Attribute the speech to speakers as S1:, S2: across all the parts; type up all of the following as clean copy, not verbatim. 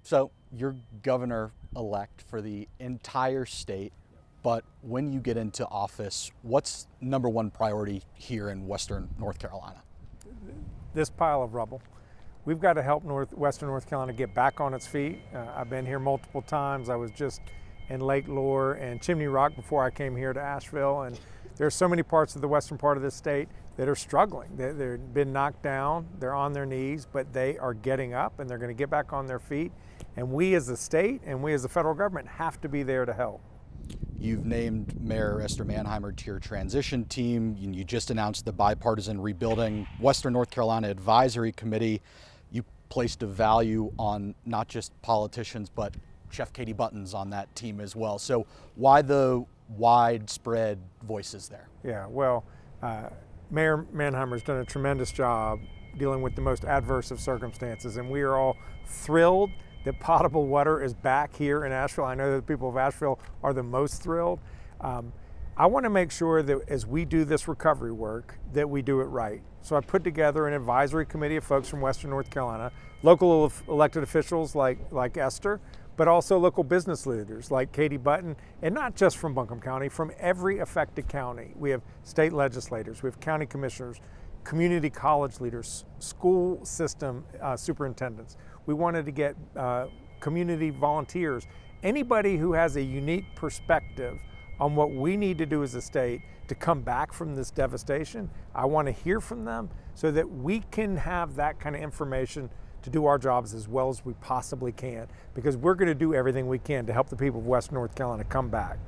S1: So you're governor-elect for the entire state, but when you get into office, what's number one priority here in Western North Carolina?
S2: This pile of rubble. We've got to help Western North Carolina get back on its feet. I've been here multiple times. I was just in Lake Lure and Chimney Rock before I came here to Asheville, and there's so many parts of the western part of this state that are struggling. They've been knocked down, they're on their knees, but they are getting up and they're going to get back on their feet. And we as a state and we as the federal government have to be there to help.
S1: You've named Mayor Esther Manheimer to your transition team. You just announced the bipartisan Rebuilding Western North Carolina Advisory Committee. You placed a value on not just politicians, but Chef Katie Buttons on that team as well. So why the widespread voices there?
S2: Yeah, well, Mayor Manheimer's done a tremendous job dealing with the most adverse of circumstances, and we are all thrilled that potable water is back here in Asheville. I know that the people of Asheville are the most thrilled. I want to make sure that as we do this recovery work, that we do it right. So I put together an advisory committee of folks from Western North Carolina, local elected officials like Esther, but also local business leaders like Katie Button, and not just from Buncombe County, from every affected county. We have state legislators, we have county commissioners, community college leaders, school system superintendents. We wanted to get community volunteers, anybody who has a unique perspective on what we need to do as a state to come back from this devastation. I want to hear from them so that we can have that kind of information to do our jobs as well as we possibly can, because we're going to do everything we can to help the people of Western North Carolina come back.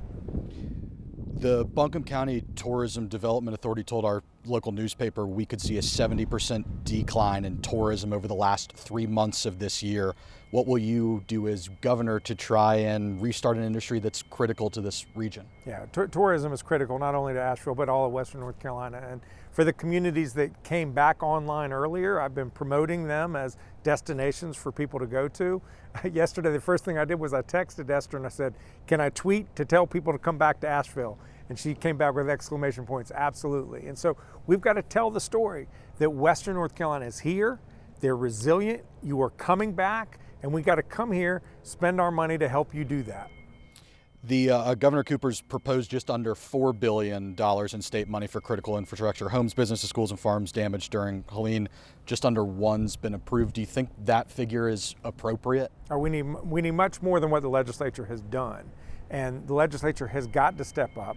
S1: The Buncombe County Tourism Development Authority told our local newspaper we could see a 70% decline in tourism over the last 3 months of this year. What will you do as governor to try and restart an industry that's critical to this region?
S2: Yeah, tourism is critical not only to Asheville, but all of Western North Carolina. And for the communities that came back online earlier, I've been promoting them as destinations for people to go to. Yesterday, the first thing I did was I texted Esther and I said, can I tweet to tell people to come back to Asheville? And she came back with exclamation points, absolutely. And so we've got to tell the story that Western North Carolina is here, they're resilient, you are coming back, and we got to come here, spend our money to help you do that.
S1: The Governor Cooper's proposed just under $4 billion in state money for critical infrastructure, homes, businesses, schools, and farms damaged during Helene. Just under one's been approved. Do you think that figure is appropriate?
S2: We need much more than what the legislature has done, and the legislature has got to step up.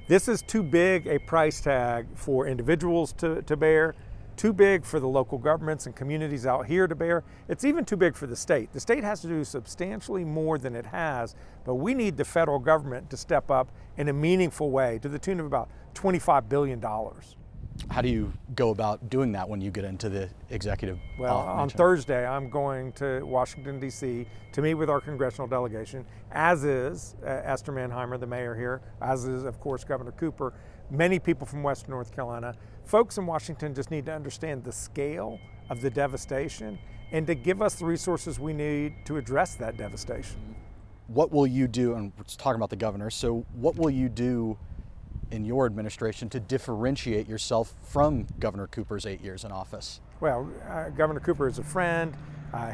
S2: This is too big a price tag for individuals to bear, too big for the local governments and communities out here to bear. It's even too big for the state. The state has to do substantially more than it has, but we need the federal government to step up in a meaningful way to the tune of about $25 billion.
S1: How do you go about doing that when you get into the executive?
S2: Well, on Thursday, I'm going to Washington, D.C. to meet with our congressional delegation, as is Esther Manheimer, the mayor here, as is, of course, Governor Cooper, many people from Western North Carolina. Folks in Washington just need to understand the scale of the devastation and to give us the resources we need to address that devastation.
S1: What will you do, and we're talking about the governor, so what will you do in your administration to differentiate yourself from Governor Cooper's 8 years in office?
S2: Well, Governor Cooper is a friend.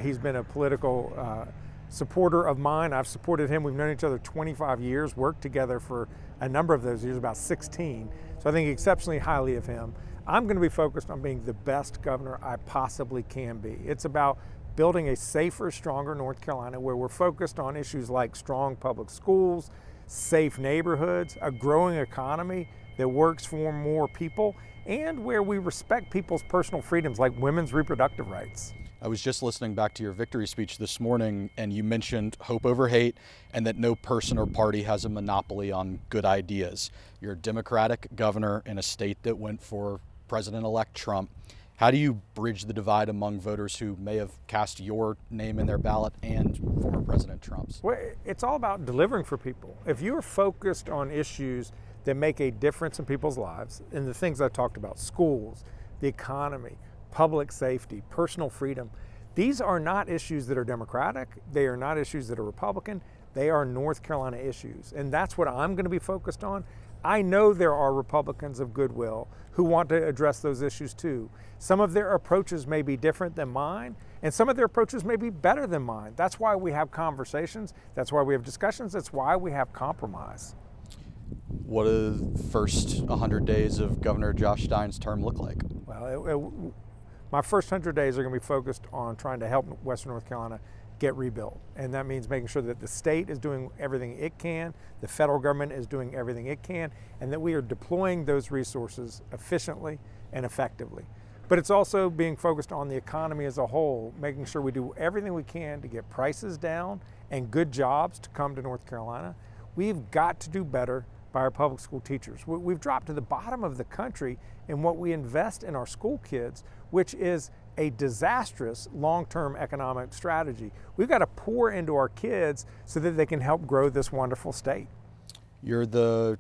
S2: He's been a political supporter of mine. I've supported him. We've known each other 25 years, worked together for a number of those years, about 16. So I think exceptionally highly of him. I'm going to be focused on being the best governor I possibly can be. It's about building a safer, stronger North Carolina where we're focused on issues like strong public schools, safe neighborhoods, a growing economy that works for more people, and where we respect people's personal freedoms like women's reproductive rights.
S1: I was just listening back to your victory speech this morning, and you mentioned hope over hate and that no person or party has a monopoly on good ideas. You're a Democratic governor in a state that went for President-elect Trump. How do you bridge the divide among voters who may have cast your name in their ballot and former President Trump's?
S2: Well, it's all about delivering for people. If you're focused on issues that make a difference in people's lives, and the things I talked about, schools, the economy, public safety, personal freedom, these are not issues that are Democratic, they are not issues that are Republican, they are North Carolina issues. And that's what I'm going to be focused on. I know there are Republicans of goodwill who want to address those issues too. Some of their approaches may be different than mine, and some of their approaches may be better than mine. That's why we have conversations, that's why we have discussions, that's why we have compromise.
S1: What do the first 100 days of Governor Josh Stein's term look like?
S2: Well, my first 100 days are going to be focused on trying to help Western North Carolina get rebuilt. And that means making sure that the state is doing everything it can, the federal government is doing everything it can, and that we are deploying those resources efficiently and effectively. But it's also being focused on the economy as a whole, making sure we do everything we can to get prices down and good jobs to come to North Carolina. We've got to do better by our public school teachers. We've dropped to the bottom of the country in what we invest in our school kids, which is a disastrous long-term economic strategy. We've got to pour into our kids so that they can help grow this wonderful state.
S1: You're the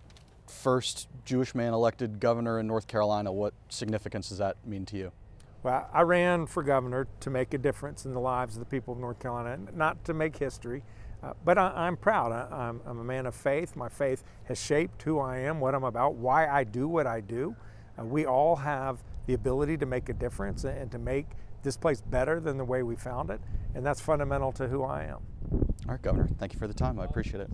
S1: first Jewish man elected governor in North Carolina. What significance does that mean to you?
S2: Well, I ran for governor to make a difference in the lives of the people of North Carolina, not to make history, but I'm proud. I'm a man of faith. My faith has shaped who I am, what I'm about, why I do what I do. We all have the ability to make a difference and to make this place better than the way we found it, and that's fundamental to who I am.
S1: All right, Governor, thank you for the time. I appreciate it.